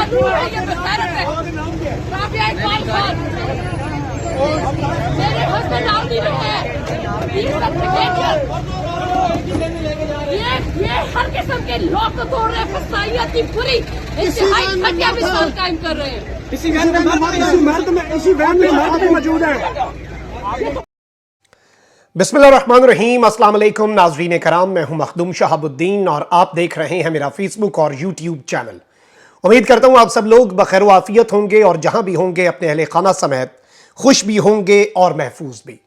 कानून है, ये बगैरत है। राबिया इकबाल खान, मेरे हस्बैंड आर्मी में है, ये हर किस्म के लॉ को तोड़ रहे हैं, फसाइयाँ की पूरी इंतहाई घटिया मिसाल कायम कर रहे हैं। इसी वैन में मर्द मौजूद है। बिस्मिल्लाहिर्रहमानिर्रहीम, अस्सलाम वालेकुम नाज़रीन कराम, मैं हूं मखदूम शहाबुद्दीन और आप देख रहे हैं मेरा फेसबुक और यूट्यूब चैनल। उम्मीद करता हूं आप सब लोग बखैर व आफियत होंगे और जहां भी होंगे अपने अहले खाना समेत खुश भी होंगे और महफूज भी।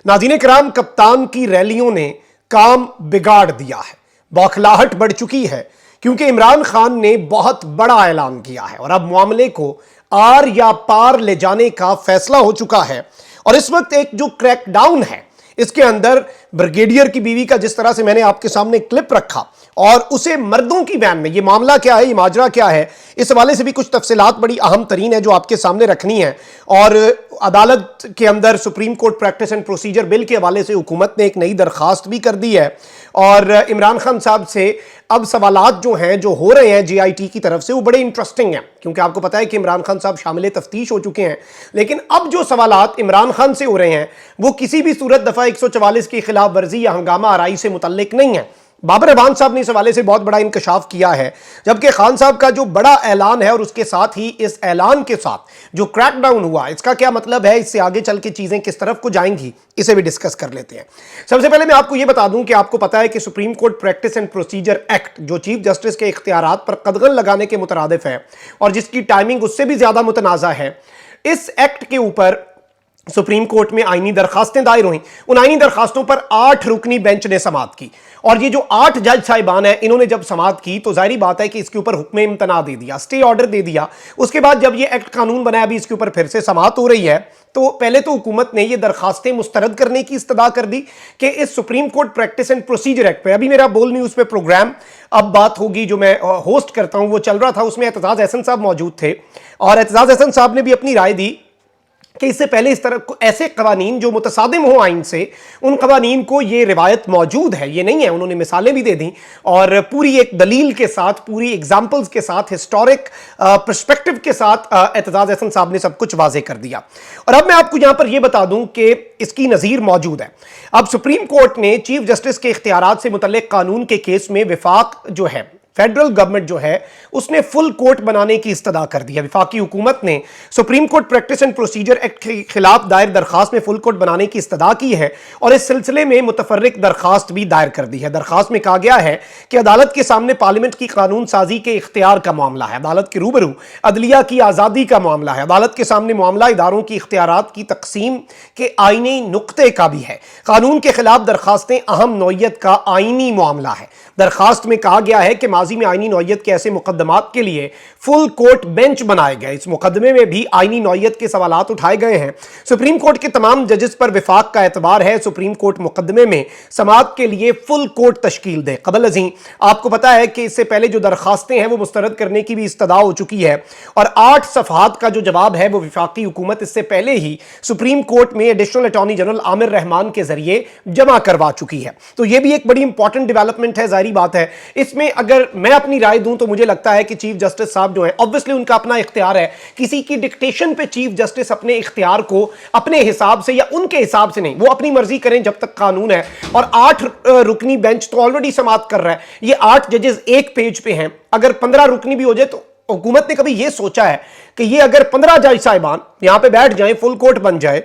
नाज़रीन कराम, कप्तान की रैलियों ने काम बिगाड़ दिया है, बौखलाहट बढ़ चुकी है क्योंकि इमरान खान ने बहुत बड़ा ऐलान किया है और अब मामले को आर या पार ले जाने का फैसला हो चुका है। और इस वक्त एक जो क्रैकडाउन है इसके अंदर ब्रिगेडियर की बीवी का जिस तरह से मैंने आपके सामने क्लिप रखा और उसे मर्दों की वैन में, ये मामला क्या है, ये माजरा क्या है, इस हवाले से भी कुछ तफसीलात बड़ी अहम तरीन है जो आपके सामने रखनी है। और अदालत के अंदर supreme court practice and procedure bill के हवाले से हुकूमत ने एक नई दरखास्त भी कर दी है और इमरान खान साहब से अब सवालात जो हैं जो हो रहे हैं JIT की तरफ से वो बड़े इंटरेस्टिंग हैं क्योंकि आपको पता है कि इमरान खान साहब शामिल तफ्तीश हो चुके हैं। लेकिन अब जो सवालात इमरान खान से हो रहे हैं वो किसी भी सूरत दफ़ा 144 की खिलाफ वर्जी या हंगामा आराई से मुतल्लिक नहीं है। बाबर रहमान साहब ने इस हवाले से बहुत बड़ा इंकशाफ किया है, जबकि खान साहब का जो बड़ा ऐलान है और उसके साथ ही इस ऐलान के साथ जो क्रैकडाउन हुआ इसका क्या मतलब है, इससे आगे चल के चीजें किस तरफ को जाएंगी, इसे भी डिस्कस कर लेते हैं। सबसे पहले मैं आपको यह बता दूं कि आपको पता है कि supreme court practice and procedure act जो चीफ जस्टिस के इख्तियारात पर कदगन लगाने के मुतरादिफ है और जिसकी टाइमिंग उससे भी ज्यादा मुतनाज़ा है, इस एक्ट के ऊपर सुप्रीम कोर्ट में आईनी दरखास्तें दायर हुई। उन आईनी दरखास्तों पर 8 रुकनी बेंच ने समाअत की और ये जो 8 जज साहिबान हैं इन्होंने जब समाअत की तो जाहिर बात है कि इसके ऊपर हुक्म इम्तना दे दिया, स्टे ऑर्डर दे दिया। उसके बाद जब ये एक्ट कानून बनाया, अभी इसके ऊपर फिर से समाअत हो रही है, तो पहले तो हुकूमत ने ये दरखास्तें मुस्तरद करने की इस्तदा कर दी कि इस supreme court practice and procedure act पे, अभी मेरा बोल न्यूज़ पे प्रोग्राम अब बात होगी जो मैं होस्ट करता हूं वो चल रहा था, उसमें एतजाज अहसन साहब मौजूद थे और एतजाज अहसन साहब ने भी अपनी राय दी कि इससे पहले इस तरह ऐसे कवानीन जो मुतसादिम हो आइन से, उन कवानीन को ये रिवायत मौजूद है, ये नहीं है। उन्होंने मिसालें भी दे दी और पूरी एक दलील के साथ, पूरी एग्जाम्पल्स के साथ, हिस्टोरिक पर्सपेक्टिव के साथ एतजाज अहसन साहब ने सब कुछ वाजे कर दिया। और अब मैं आपको यहां पर यह बता दूं कि इसकी नज़ीर मौजूद है। अब सुप्रीम कोर्ट ने चीफ जस्टिस के इख्तियारात से मुतल्लिक कानून के केस में विफाक जो है, फेडरल गवर्नमेंट जो है, उसने फुल कोर्ट बनाने की इस्तदा कर दी है। वफाकी हुकूमत ने supreme court practice and procedure act के खिलाफ दायर दरखास्त में फुल कोर्ट बनाने की इस्तदा की है और इस सिलसिले में मुतफर्रिक दरखास्त भी दायर कर दी है। दरखास्त में कहा गया है कि अदालत के सामने पार्लियामेंट की कानून साजी के इख्तियार का मामला है, अदालत के रूबरू अदलिया की आज़ादी का मामला है, अदालत के सामने मामला इदारों की इख्तियारात की तकसीम के आईनी नुक्ते का भी है। कानून के खिलाफ दरखास्तें अहम नौयत का आईनी मामला है। दरखास्त में कहा गया है कि माजी में आईनी नौयत के ऐसे मुकदमात के लिए फुल कोर्ट बेंच बनाए गए। इस मुकदमे में भी आईनी नौयत के सवालात उठाए गए हैं। सुप्रीम कोर्ट के तमाम जजेस पर विफाक का एतबार है। सुप्रीम कोर्ट मुकदमे में समाअत के लिए फुल कोर्ट तश्कील दे। कबल अज़ीं आपको पता है कि इससे पहले जो दरखास्तें हैं वो मुस्तरद करने की भी इस्तदा हो चुकी है और 8 सफ़हात का जो जवाब है वो विफाकी हुकूमत इससे पहले ही सुप्रीम कोर्ट में additional attorney general Aamir Rahman के जरिए जमा करवा चुकी है। तो ये भी एक बड़ी इंपॉर्टेंट डेवलपमेंट है। जाहिर बात है इसमें अगर मैं अपनी राय दूं तो मुझे लगता है कि चीफ जस्टिस साहब जो है, ऑब्वियसली उनका अपना इख्तियार है, किसी की डिक्टेशन पे चीफ जस्टिस अपने इख्तियार को अपने हिसाब से या उनके हिसाब से नहीं, वो अपनी मर्जी करें जब तक कानून है। और 8 रुकनी बेंच तो ऑलरेडी समाअत कर रहा है। ये 8 जजेस एक पेज पे हैं, अगर 15 रुकनी भी हो जाए तो हुकूमत ने कभी ये सोचा है कि ये अगर 15 जज साहिबान यहां पे बैठ जाए, फुल कोर्ट बन जाए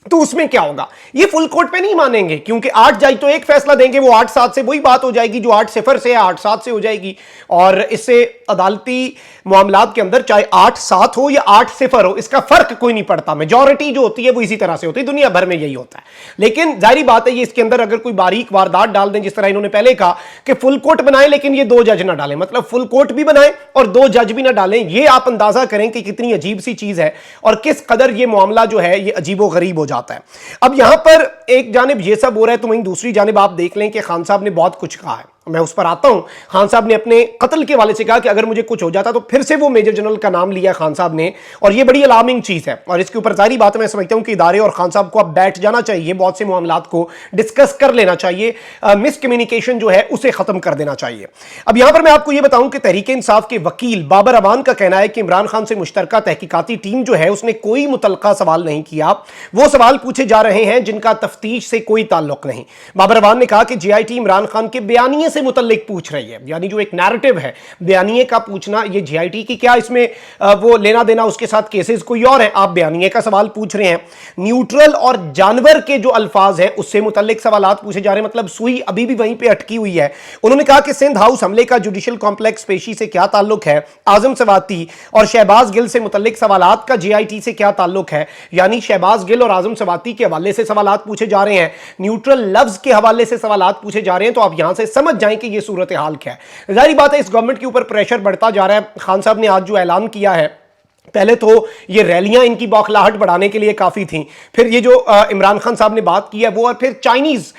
तो उसमें क्या होगा? ये फुल कोर्ट पे नहीं मानेंगे क्योंकि 8 जज तो एक फैसला देंगे, वो 8-7 से वही बात हो जाएगी जो 8-0 से या 8-7 से हो जाएगी। और इससे अदालती मामलात के अंदर चाहे 8-7 हो या 8-0 हो, इसका फर्क कोई नहीं पड़ता। मेजॉरिटी जो होती है वो इसी तरह से होती है, दुनिया भर में यही होता है। लेकिन जाहिर बात है ये इसके अंदर अगर कोई बारीक वारदात डाल दें, जिस तरह इन्होंने पहले कहा कि फुल कोर्ट बनाए लेकिन ये 2 जज ना डालें, मतलब फुल कोर्ट भी बनाए और 2 जज भी ना डालें, ये आप अंदाजा करें कि कितनी अजीब सी चीज है और किस कदर ये मामला जो है ये अजीबो गरीब हो जाता है। अब यहां पर एक जानिब ये सब हो रहा है तो वहीं दूसरी जानिब आप देख लें कि खान साहब ने बहुत कुछ कहा है। मैं उस पर आता हूं। खान साहब ने अपने कत्ल के हवाले से कहा कि अगर मुझे कुछ हो जाता तो फिर से वो मेजर जनरल का नाम लिया खान साहब ने, और ये बड़ी अलार्मिंग चीज है। और इसके ऊपर जारी बात मैं समझता हूं कि इदारे और खान साहब को अब बैठ जाना चाहिए, बहुत से मामलात को डिस्कस कर लेना चाहिए, मिसकम्युनिकेशन जो है उसे खत्म कर देना चाहिए। अब यहां पर मैं आपको यह बताऊं कि तहरीक इंसाफ के वकील बाबर अवान का कहना है कि इमरान खान से मुश्तरका तहकीकाती टीम जो है उसने कोई मुतलका सवाल नहीं किया, वो सवाल पूछे जा रहे हैं जिनका तफ्तीश से कोई ताल्लुक नहीं। बाबर अवान ने कहा कि जीआईटी इमरान खान के बयानिए से मुतल्लिक पूछ रही है, यानी जो एक नैरेटिव है बयानिए का पूछना, ये जीआईटी की क्या इसमें वो लेना देना, उसके साथ केसेस कोई और है, आप बयानिए का सवाल पूछ रहे हैं। न्यूट्रल और जानवर के जो अल्फाज हैं उससे मुतल्लिक सवालात पूछे जा रहे हैं, मतलब सुई अभी भी वहीं पे अटकी हुई है। उन्होंने कहा कि सिंध हाउस हमले का जुडिशियल कॉम्प्लेक्स पेशी से क्या ताल्लुक है, आजम सवाती और शहबाज गिल से मुतल्लिक सवालात का जीआईटी से क्या ताल्लुक है, यानी शहबाज गिल और आजम सवाती के हवाले से सवालात पूछे जा रहे हैं, न्यूट्रल लफ्ज के हवाले से सवालात पूछे जा रहे हैं। तो आप यहां से समझ जाएं कि यह सूरत हाल क्या है। जाहिर बात है इस गवर्नमेंट के ऊपर प्रेशर बढ़ता जा रहा है। खान साहब ने आज जो ऐलान किया है, पहले तो ये रैलियां इनकी बौखलाहट बढ़ाने के लिए काफी थी, फिर ये जो इमरान खान साहब ने बात की है वो, और फिर चाइनीज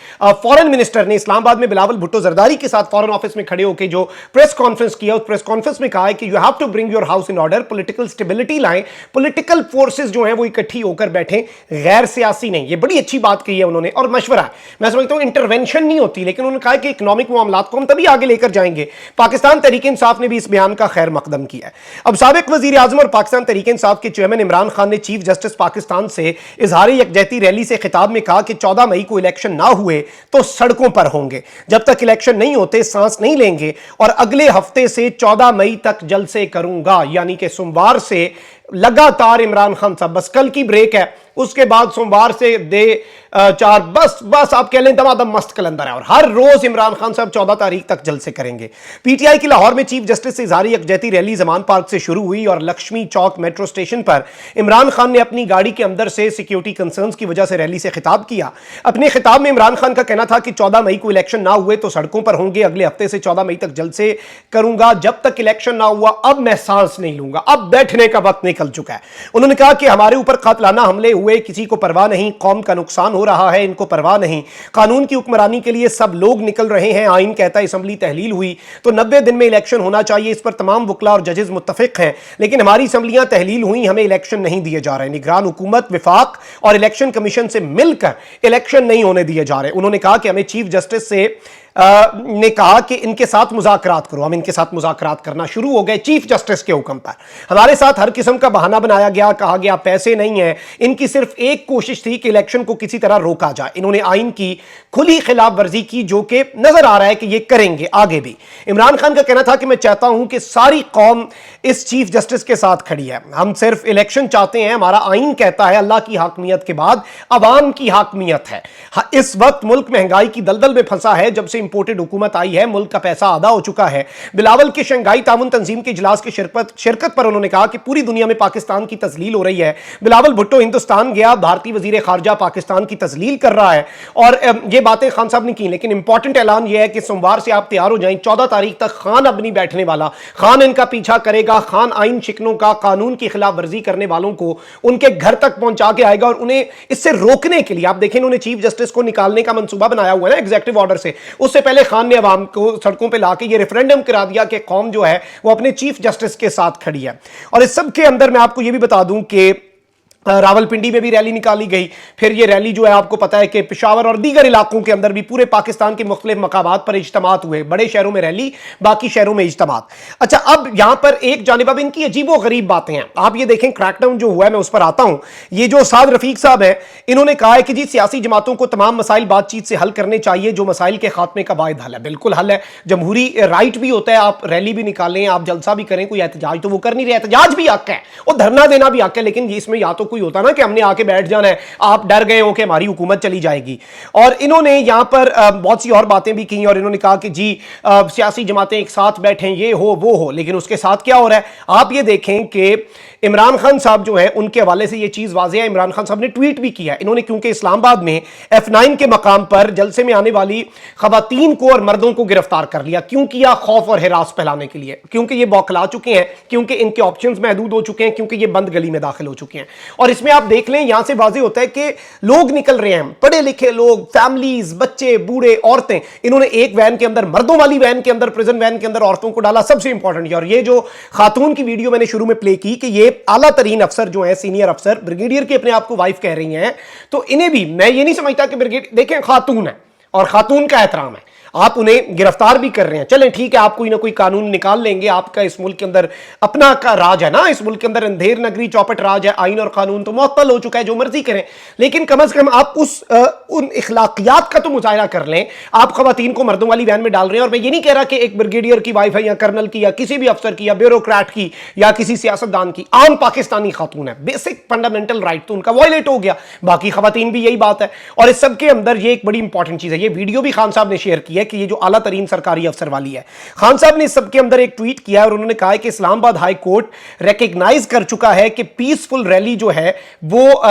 फॉरेन मिनिस्टर ने इस्लामाबाद में बिलावल भुट्टो जरदारी के साथ फॉरेन ऑफिस में खड़े होकर जो प्रेस कॉन्फ्रेंस किया, उस प्रेस कॉन्फ्रेंस में कहा है कि you have to bring your house in order, political stability लाएं, पॉलिटिकल फोर्सेस जो हैं वो इकट्ठी होकर बैठें, गैर सियासी नहीं। ये बड़ी अच्छी बात कही है उन्होंने, और मशवरा है, मैं समझता हूं इंटरवेंशन नहीं होती, लेकिन उन्होंने कहा कि इकोनॉमिक मामलात को हम तभी आगे लेकर जाएंगे। पाकिस्तान तहरीक इंसाफ ने भी इस बयान का खैर मकदम किया है। अब साबिक वजीर आजम और पाकिस्तान तहरीक इंसाफ के चेयरमैन इमरान खान ने चीफ जस्टिस पाकिस्तान से इजहार यकजहती रैली से खिताब में कहा कि 14 मई को इलेक्शन ना हुए तो सड़कों पर होंगे, जब तक इलेक्शन नहीं होते सांस नहीं लेंगे, और अगले हफ्ते से 14 मई तक जलसे करूंगा, यानी कि सोमवार से लगातार इमरान खान साहब, बस कल की ब्रेक है, उसके बाद सोमवार से दे 4, बस आप कह लें दमादम मस्त कलंदर है, और हर रोज इमरान खान साहब 14 तारीख तक जलसे करेंगे। पीटीआई की लाहौर में चीफ जस्टिस से इजहार यकजहती रैली जमान पार्क से शुरू हुई और लक्ष्मी चौक मेट्रो स्टेशन पर इमरान खान ने अपनी गाड़ी के अंदर से सिक्योरिटी कंसर्न्स की वजह से रैली से खिताब किया। अपने खिताब में इमरान खान का कहना था कि 14 मई को इलेक्शन ना हुए तो सड़कों पर होंगे, अगले हफ्ते से 14 मई तक जलसे करूंगा, जब तक इलेक्शन ना हुआ अब मैं सांस नहीं लूंगा, अब बैठने का वक्त निकल चुका है। उन्होंने कहा कि हमारे ऊपर कातलाना हमले हुए, किसी को परवाह नहीं, कौम का नुकसान हो रहा है, इनको परवाह नहीं, कानून की हुक्मरानी के लिए सब लोग निकल रहे हैं, आइन कहता है असेंबली तहलील हुई तो 90 दिन में इलेक्शन होना चाहिए, इस पर तमाम वकला और जजेस मुत्तफिक हैं, लेकिन हमारी असेंबलियां तहलील हुई, हमें इलेक्शन नहीं दिए जा रहे, निगरान हुकूमत, विफाक और इलेक्शन कमीशन से मिलकर इलेक्शन नहीं होने दिए जा रहे। उन्होंने कहा कि हमें चीफ जस्टिस से ने कहा कि इनके साथ मुज़ाकरात करो, हम इनके साथ मुज़ाकरात करना शुरू हो गए चीफ जस्टिस के हुक्म पर। हमारे साथ हर किस्म का बहाना बनाया गया, कहा गया पैसे नहीं है, इनकी सिर्फ एक कोशिश थी कि इलेक्शन को किसी तरह रोका जाए। इन्होंने आइन की खुली खिलाफ वर्जी की, जो कि नजर आ रहा है कि ये करेंगे आगे भी। इमरान खान का कहना था कि मैं चाहता हूं कि सारी कौम इस चीफ जस्टिस के साथ खड़ी है, हम सिर्फ इलेक्शन चाहते हैं, हमारा आइन कहता है अल्लाह की हाकमियत के बाद अवाम की हाकमियत है। इस वक्त मुल्क महंगाई की दलदल में फंसा है, जब से इंपोर्टेड हुकूमत आई है मुल्क का पैसा आधा हो चुका है। बिलावल के शंघाई ताउन तंजीम के इजलास की शिरकत पर उन्होंने कहा कि पूरी दुनिया में पाकिस्तान की तजलील हो रही है। बिलावल भुट्टो हिंदुस्तान गया, भारतीय वजीर खारजा पाकिस्तान की तजलील कर रहा है, और ये बातें खान साहब ने की, लेकिन इंपॉर्टेंट ऐलान यह है कि सोमवार से आप तैयार हो जाएं, 14 तारीख तक खान अब नहीं बैठने वाला, खान इनका पीछा करेगा, खान आइन शिकनों का, कानून की खिलाफ वर्जी करने वालों को उनके घर तक पहुंचा के आएगा, और उन्हें इससे रोकने के लिए आप देखें इन्होंने चीफ जस्टिस को निकालने का मंसूबा बनाया हुआ है ना एग्जीक्यूटिव ऑर्डर से। उससे पहले खान ने अवाम को सड़कों पे लाके ये रेफरेंडम करा दिया कि कौम जो है वो अपने चीफ जस्टिस के साथ खड़ी है। और इस सब के अंदर मैं आपको ये भी बता दूं कि रावलपिंडी में भी रैली निकाली गई, फिर ये रैली जो है आपको पता है कि पेशावर और दीगर इलाकों के अंदर भी पूरे पाकिस्तान के मुख्तलिफ मकामात पर इज्तिमात हुए, बड़े शहरों में रैली, बाकी शहरों में इज्तिमात। अच्छा, अब यहां पर एक जानिब अब इनकी अजीबो गरीब बातें हैं, आप ये देखें क्रैकडाउन जो हुआ है, मैं उस पर आता हूं। ये जो साद रफीक साहब है, इन्होंने कहा है कि जी सियासी जमातों को तमाम मसाइल बातचीत से हल करने चाहिए, जो मसाइल के खात्मे का वाहिद हल है। बिल्कुल हल है, जमहूरी राइट भी होता है, आप रैली भी निकालें, आप जलसा भी करें, कोई एहतजाज तो वो कर नहीं रहे, एहतजाज भी हक है और धरना देना भी हक है, लेकिन इसमें या तो कोई होता ना कि हमने आके बैठ जाना है, आप डर गए हो कि हमारी हुकूमत चली जाएगी। और इन्होंने यहां पर बहुत सी और बातें भी की, और इन्होंने कहा कि जी सियासी जमातें एक साथ बैठें, ये हो वो हो, लेकिन उसके साथ क्या हो रहा है आप ये देखें कि इमरान खान साहब जो है उनके हवाले से ये चीज वाज़ेह है। इमरान खान साहब ने ट्वीट भी किया, इन्होंने क्योंकि इस्लामाबाद में F9 के मकाम पर जलसे में आने वाली खवातीन को और मर्दों को गिरफ्तार कर लिया। क्यों किया? खौफ और हिरास फैलाने के लिए, क्योंकि ये बौखला चुके हैं, क्योंकि इनके ऑप्शंस महदूद हो चुके हैं, क्योंकि ये बंद गली में दाखिल हो चुके हैं। और इसमें आप देख लें, यहां से वाज़ेह होता है कि लोग निकल रहे हैं, पढ़े लिखे लोग, फैमिलीज, बच्चे, बूढ़े, औरतें। इन्होंने एक वैन के अंदर, मर्दों वाली वैन के अंदर, प्रिजन वैन के अंदर औरतों को डाला। सबसे इंपॉर्टेंट, और ये जो खातून की वीडियो मैंने शुरू में प्ले की कि ये आला तरीन अफसर जो है, सीनियर अफसर, ब्रिगेडियर की अपने आप को वाइफ कह रही हैं, तो इन्हें भी, मैं ये नहीं समझता कि ब्रिगेड, देखें खातून है और खातून का एहतराम है, आप उन्हें गिरफ्तार भी कर रहे हैं, चलें ठीक है, आप कोई ना कोई कानून निकाल लेंगे, आपका इस मुल्क के अंदर अपना का राज है ना, इस मुल्क के अंदर अंधेर नगरी चौपट राज है, आइन और कानून तो मुअत्तल हो चुका है, जो मर्जी करें, लेकिन कम से कम आप उन इखलाकियात का तो मुजाहिरा कर लें। आप खवातीन को मर्दों वाली वैन में डाल रहे हैं, और मैं ये नहीं कह रहा कि एक ब्रिगेडियर की वाइफ है या कर्नल की या किसी भी अफसर की या ब्यूरोक्रेट की या किसी सियासतदान की, आम पाकिस्तानी खातून है, बेसिक फंडामेंटल राइट तो उनका वायलेट हो गया, बाकी खवातीन भी यही बात है। और इस सब के अंदर ये एक बड़ी इंपॉर्टेंट चीज है, ये वीडियो भी खान साहब ने शेयर की है कि ये जो आला तरीन सरकारी अफसर वाली है, खान साहब ने इस सब के अंदर एक ट्वीट किया और उन्होंने कहा है कि इस्लामाबाद हाई कोर्ट रिकॉग्नाइज कर चुका है कि पीसफुल रैली जो है वो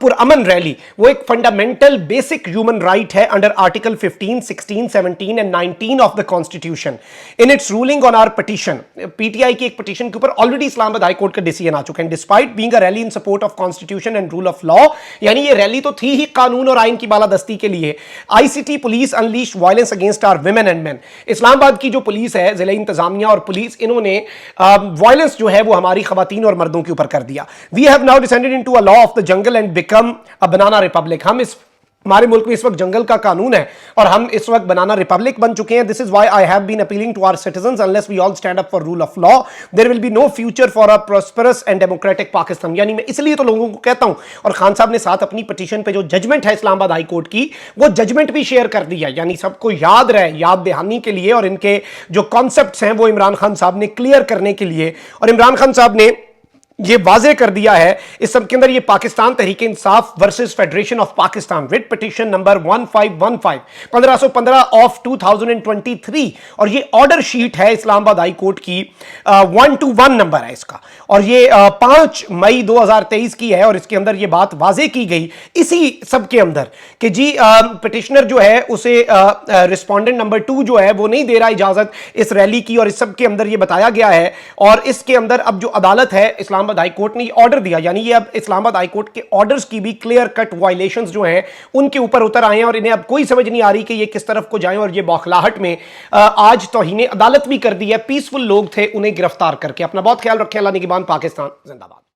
पुरअमन रैली वो एक फंडामेंटल बेसिक ह्यूमन राइट है under article 15, 16, 17 and 19 of the constitution in its ruling on our petition. PTI की एक पिटीशन के ऊपर ऑलरेडी इस्लामाबाद हाई कोर्ट का डिसीजन आ चुका है, despite being a rally in support of constitution and rule of law, यानी ये रैली तो थी ही कानून और आइन की बालादस्ती के लिए। ICT police unleash violence against our women and men, Islamabad की जो पुलिस है, जिला इंतजामिया और पुलिस, इन्होंने वायलेंस जो है वो हमारी खवातीन और मर्दों के ऊपर कर दिया। We have now descended into a law of the jungle and become a banana republic. हमारे मुल्क में इस वक्त जंगल का कानून है और हम इस वक्त बनाना रिपब्लिक बन चुके हैं। This is why I have been appealing to our citizens, unless we all stand up for rule of law there will be no future for a prosperous and democratic Pakistan. यानी मैं इसलिए तो लोगों को कहता हूं, और खान साहब ने साथ अपनी पिटीशन पे जो जजमेंट है इस्लामाबाद हाई कोर्ट की, वो जजमेंट भी शेयर कर दिया, यानी सबको याद रहे, याद दहानी के लिए, और इनके जो कॉन्सेप्ट्स हैं वो इमरान खान साहब ने क्लियर करने के लिए, और इमरान खान साहब ने ये वाजे कर दिया है इस सब के अंदर, ये Pakistan Tehreek Insaf versus federation of Pakistan, writ petition number 1515 1515 of 2023, और ये ऑर्डर शीट है इस्लामाबाद हाई कोर्ट की, 121 नंबर है इसका, और ये 5 मई 2023 की है, और इसके अंदर ये बात वाजे की गई इसी सब के अंदर कि जी पिटिशनर जो है उसे रिस्पोंडेंट नंबर 2 जो है वो नहीं दे रहा इजाजत इस रैली की, और इस सब के अंदर ये बताया गया है। और इसके अंदर अब जो अदालत है इस्लामाबाद हाई कोर्ट ने ऑर्डर दिया, यानी ये अब इस्लामाबाद हाई कोर्ट के ऑर्डर्स की भी क्लियर कट वायलेशंस जो हैं उनके ऊपर उतर आए हैं, और इन्हें अब कोई समझ नहीं आ रही कि ये किस तरफ को जाएं, और ये बौखलाहट में आज तौहीन अदालत भी कर दी है। पीसफुल लोग थे, उन्हें गिरफ्तार करके। अपना बहुत ख्याल रखें। अल्लाह निगहबान। पाकिस्तान जिंदाबाद।